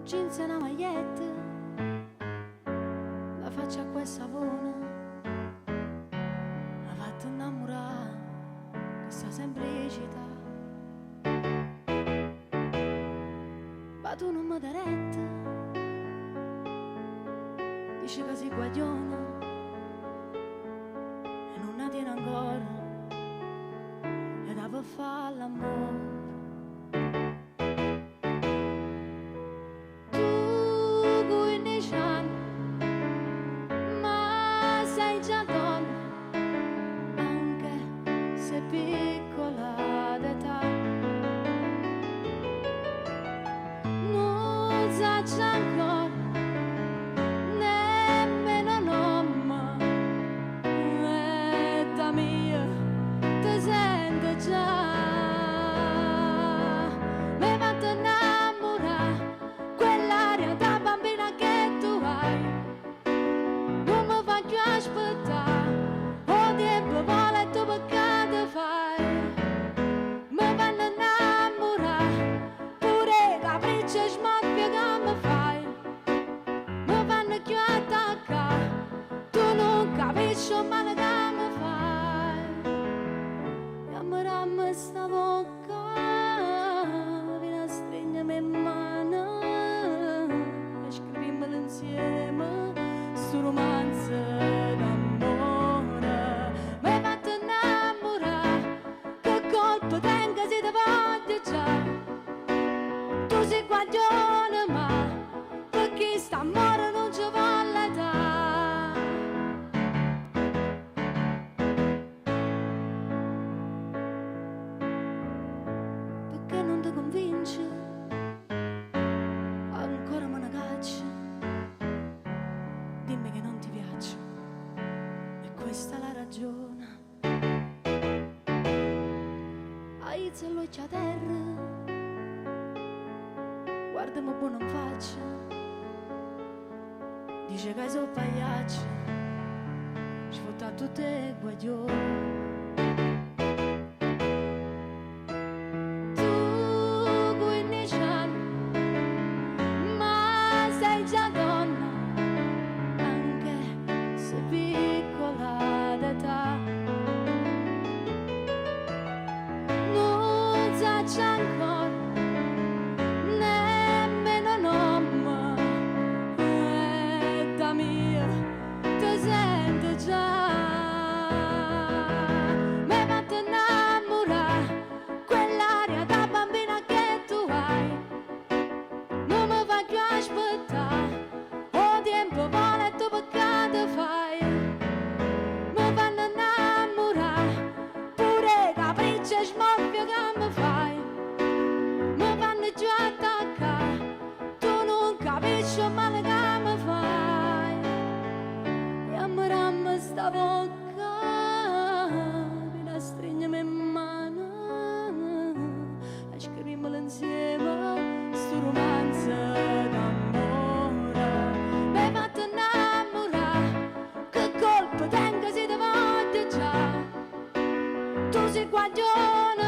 jeans e una maglietta, la faccia qua è savona, la fatta innamorare, questa semplicità. Ma tu non mi dai retta, dice che sei guagliona e non la tiene ancora, e deve fare l'amore. Piccola d'età, non sa già ancora nemmeno nome, e da mia ti sento già, mi fatto innamorare quell'aria da bambina che tu hai, non mi fa più aspettare, o tempo vuole e tu peccato fai. Capisci male che mi fai, e amarami sta bocca, vieni a stringermi in mano e scrivimelo insieme, sto romanzo d'amore. Mi hai fatto innamorare, che colpo tengo se ti voglio già, tu sei guaglione ma perché sta amore non ci vuole dare. Convince, ancora me ne caccia, dimmi che non ti piaccio, e questa è la ragione. Aizza l'occhio a terra, guardami buono in faccia, dice che sono pagliaccia, ci fotta tutte le guaglione. Ancora nemmeno nome, e da mia ti sento già, mi hai fatto innamorare quell'aria da bambina che tu hai, non mi fa più aspettare, o tempo vuole e tu peccato fai, mi fanno innamorare pure capricci e smorfie che mi fai. Giù attacca, tu non capisci male che mi fai, e amarami sta bocca, vieni a stringermi in mano e scrivimelo insieme, sto romanzo d'amore. Mi hai fatto innamorare, che colpo tengo se ti voglio già, tu sei guaglione